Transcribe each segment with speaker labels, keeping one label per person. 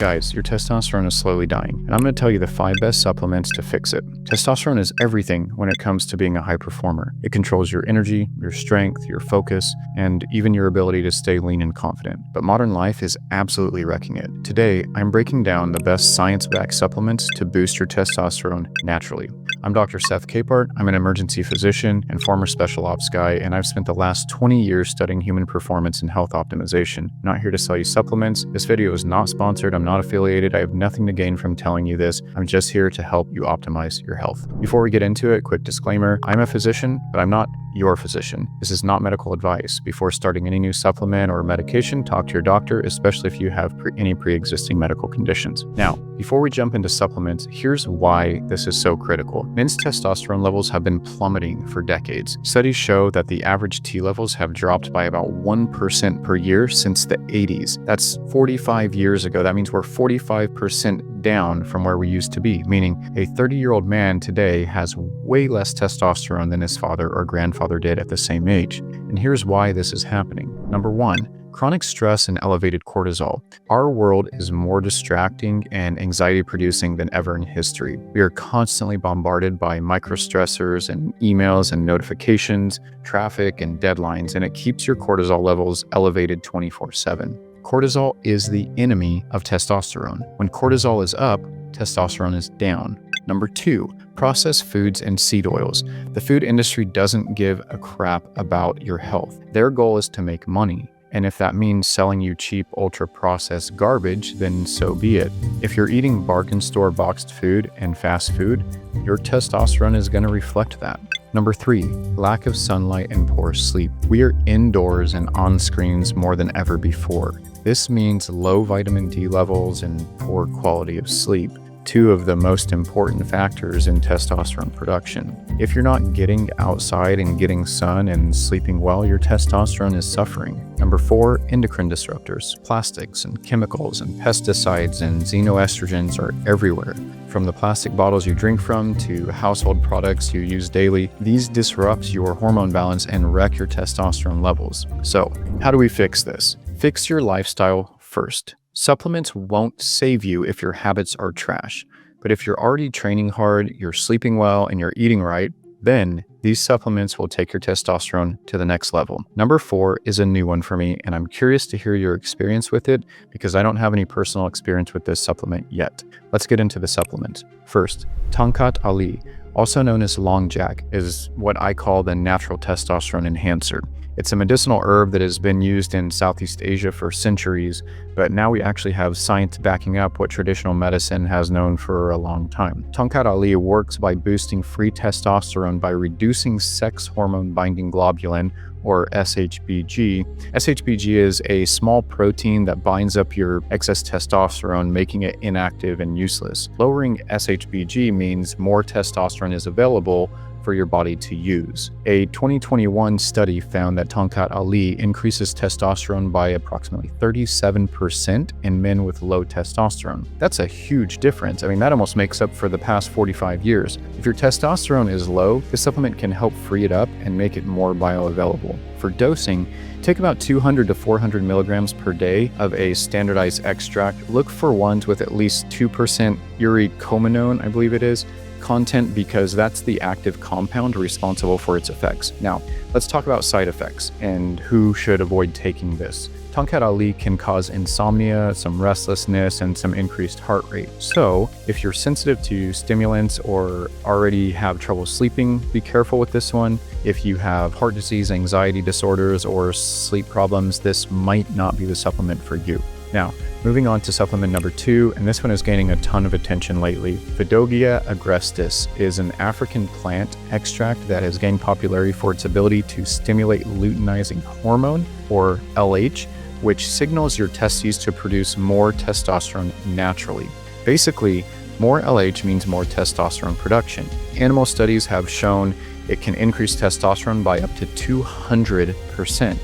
Speaker 1: Guys, your testosterone is slowly dying, and I'm going to tell you the 5 best supplements to fix it. Testosterone is everything when it comes to being a high performer. It controls your energy, your strength, your focus, and even your ability to stay lean and confident. But modern life is absolutely wrecking it. Today, I'm breaking down the best science-backed supplements to boost your testosterone naturally. I'm Dr. Seth Capehart. I'm an emergency physician and former special ops guy, and I've spent the last 20 years studying human performance and health optimization. I'm not here to sell you supplements. This video is not sponsored. I'm not affiliated. I have nothing to gain from telling you this. I'm just here to help you optimize your health. Before we get into it, quick disclaimer. I'm a physician, but I'm not your physician. This is not medical advice. Before starting any new supplement or medication, talk to your doctor, especially if you have any pre-existing medical conditions. Now, before we jump into supplements, here's why this is so critical. Men's testosterone levels have been plummeting for decades. Studies show that the average T levels have dropped by about 1% per year since the 80s. That's 45 years ago. That means we're 45% down from where we used to be, meaning a 30-year-old man today has way less testosterone than his father or grandfather did at the same age. And here's why this is happening. Number 1, chronic stress and elevated cortisol. Our world is more distracting and anxiety-producing than ever in history. We are constantly bombarded by microstressors and emails and notifications, traffic and deadlines, and it keeps your cortisol levels elevated 24/7. Cortisol is the enemy of testosterone. When cortisol is up, testosterone is down. Number 2, processed foods and seed oils. The food industry doesn't give a crap about your health. Their goal is to make money. And if that means selling you cheap, ultra-processed garbage, then so be it. If you're eating bargain store boxed food and fast food, your testosterone is going to reflect that. Number 3, lack of sunlight and poor sleep. We are indoors and on screens more than ever before. This means low vitamin D levels and poor quality of sleep, 2 of the most important factors in testosterone production. If you're not getting outside and getting sun and sleeping well, your testosterone is suffering. Number 4, endocrine disruptors. Plastics and chemicals and pesticides and xenoestrogens are everywhere. From the plastic bottles you drink from to household products you use daily, these disrupt your hormone balance and wreck your testosterone levels. So, how do we fix this? Fix your lifestyle first. Supplements won't save you if your habits are trash. But if you're already training hard, you're sleeping well, and you're eating right, then these supplements will take your testosterone to the next level. Number 4 is a new one for me, and I'm curious to hear your experience with it because I don't have any personal experience with this supplement yet. Let's get into the supplement. First, Tongkat Ali, also known as Long Jack, is what I call the natural testosterone enhancer. It's a medicinal herb that has been used in Southeast Asia for centuries, but now we actually have science backing up what traditional medicine has known for a long time. Tongkat Ali works by boosting free testosterone by reducing sex hormone binding globulin, or SHBG. SHBG is a small protein that binds up your excess testosterone, making it inactive and useless. Lowering SHBG means more testosterone is available for your body to use. A 2021 study found that Tongkat Ali increases testosterone by approximately 37% in men with low testosterone. That's a huge difference. I mean, that almost makes up for the past 45 years. If your testosterone is low, this supplement can help free it up and make it more bioavailable. For dosing, take about 200 to 400 milligrams per day of a standardized extract. Look for ones with at least 2% urecominone, I believe it is, content because that's the active compound responsible for its effects. Now, let's talk about side effects and who should avoid taking this. Tongkat Ali can cause insomnia, some restlessness, and some increased heart rate. So, if you're sensitive to stimulants or already have trouble sleeping, be careful with this one. If you have heart disease, anxiety disorders, or sleep problems, this might not be the supplement for you. Now, moving on to supplement number 2, and this one is gaining a ton of attention lately. Vidogia agrestis is an African plant extract that has gained popularity for its ability to stimulate luteinizing hormone, or LH, which signals your testes to produce more testosterone naturally. Basically, more LH means more testosterone production. Animal studies have shown it can increase testosterone by up to 200%.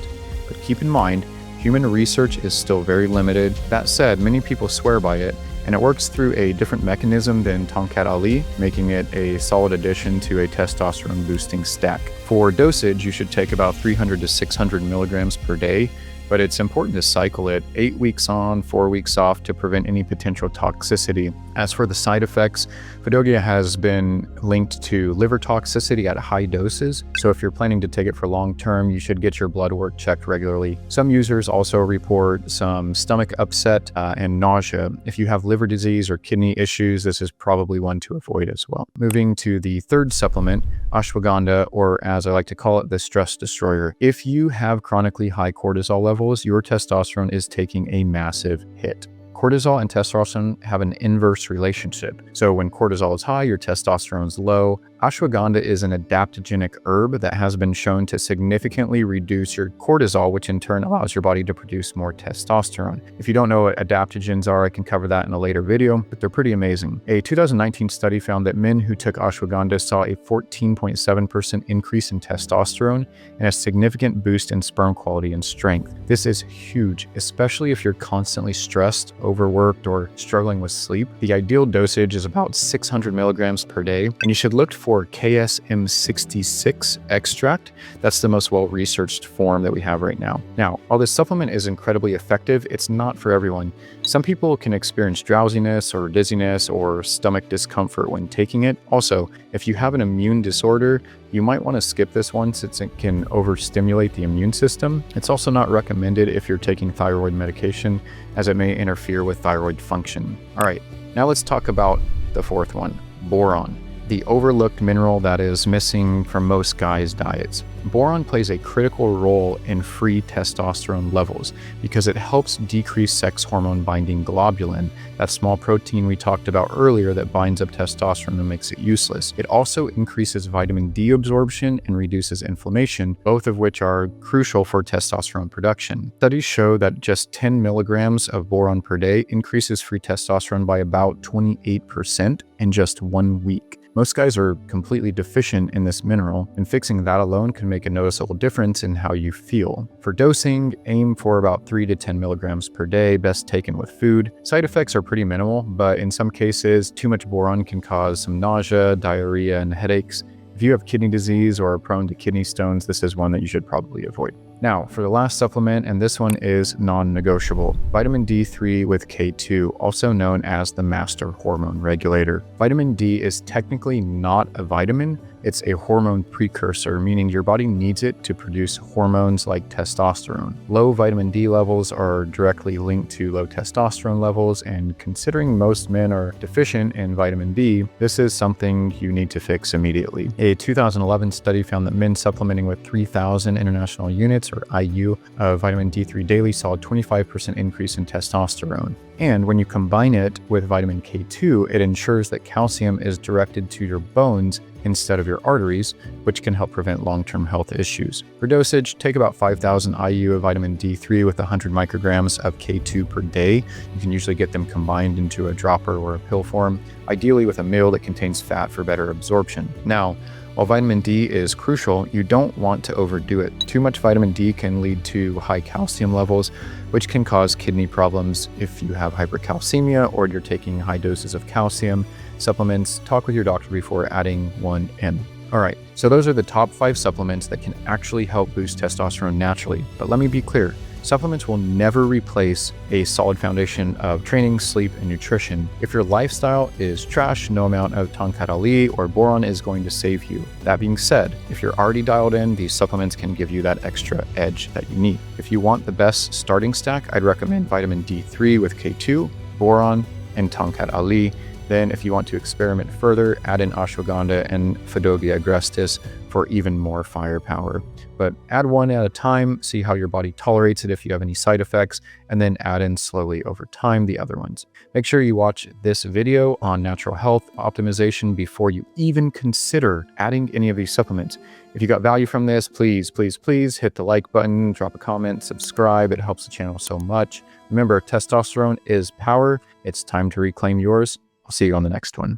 Speaker 1: But keep in mind, human research is still very limited. That said, many people swear by it, and it works through a different mechanism than Tongkat Ali, making it a solid addition to a testosterone boosting stack. For dosage, you should take about 300 to 600 milligrams per day. but it's important to cycle it 8 weeks on, 4 weeks off to prevent any potential toxicity. As for the side effects, Fidogia has been linked to liver toxicity at high doses, so if you're planning to take it for long term, you should get your blood work checked regularly. Some users also report some stomach upset and nausea. If you have liver disease or kidney issues, this is probably one to avoid as well. Moving to the third supplement, ashwagandha, or as I like to call it, the stress destroyer. If you have chronically high cortisol levels, your testosterone is taking a massive hit. Cortisol and testosterone have an inverse relationship. So when cortisol is high, your testosterone is low. Ashwagandha is an adaptogenic herb that has been shown to significantly reduce your cortisol, which in turn allows your body to produce more testosterone. If you don't know what adaptogens are, I can cover that in a later video, but they're pretty amazing. A 2019 study found that men who took ashwagandha saw a 14.7% increase in testosterone and a significant boost in sperm quality and strength. This is huge, especially if you're constantly stressed, overworked, or struggling with sleep. The ideal dosage is about 600 milligrams per day, and you should look for KSM66 extract. That's the most well-researched form that we have right now. Now, while this supplement is incredibly effective, it's not for everyone. Some people can experience drowsiness or dizziness or stomach discomfort when taking it. Also, if you have an immune disorder, you might want to skip this one since it can overstimulate the immune system. It's also not recommended if you're taking thyroid medication, as it may interfere with thyroid function. All right, now let's talk about the fourth one, boron, the overlooked mineral that is missing from most guys' diets. Boron plays a critical role in free testosterone levels because it helps decrease sex hormone binding globulin, that small protein we talked about earlier that binds up testosterone and makes it useless. It also increases vitamin D absorption and reduces inflammation, both of which are crucial for testosterone production. Studies show that just 10 milligrams of boron per day increases free testosterone by about 28% in just 1 week. Most guys are completely deficient in this mineral, and fixing that alone can make a noticeable difference in how you feel. For dosing, aim for about 3 to 10 milligrams per day, best taken with food. Side effects are pretty minimal, but in some cases, too much boron can cause some nausea, diarrhea, and headaches. If you have kidney disease or are prone to kidney stones, this is one that you should probably avoid. Now, for the last supplement, and this one is non-negotiable, vitamin D3 with K2, also known as the master hormone regulator. Vitamin D is technically not a vitamin, it's a hormone precursor, meaning your body needs it to produce hormones like testosterone. Low vitamin D levels are directly linked to low testosterone levels, and considering most men are deficient in vitamin D, this is something you need to fix immediately. A 2011 study found that men supplementing with 3,000 international units or IU of vitamin D3 daily saw a 25% increase in testosterone. And when you combine it with vitamin K2, it ensures that calcium is directed to your bones instead of your arteries, which can help prevent long-term health issues. For dosage, take about 5,000 IU of vitamin D3 with 100 micrograms of K2 per day. You can usually get them combined into a dropper or a pill form, ideally with a meal that contains fat for better absorption. Now, while vitamin D is crucial, you don't want to overdo it. Too much vitamin D can lead to high calcium levels, which can cause kidney problems if you have hypercalcemia or you're taking high doses of calcium supplements. Talk with your doctor before adding one in. All right, so those are the top 5 supplements that can actually help boost testosterone naturally. But let me be clear, supplements will never replace a solid foundation of training, sleep, and nutrition. If your lifestyle is trash, no amount of Tongkat Ali or boron is going to save you. That being said, if you're already dialed in, these supplements can give you that extra edge that you need. If you want the best starting stack, I'd recommend vitamin D3 with K2, boron, and Tongkat Ali. Then if you want to experiment further, add in ashwagandha and Fidogia agrestis for even more firepower. But add one at a time, see how your body tolerates it if you have any side effects, and then add in slowly over time the other ones. Make sure you watch this video on natural health optimization before you even consider adding any of these supplements. If you got value from this, please, please, please hit the like button, drop a comment, subscribe. It helps the channel so much. Remember, testosterone is power. It's time to reclaim yours. I'll see you on the next one.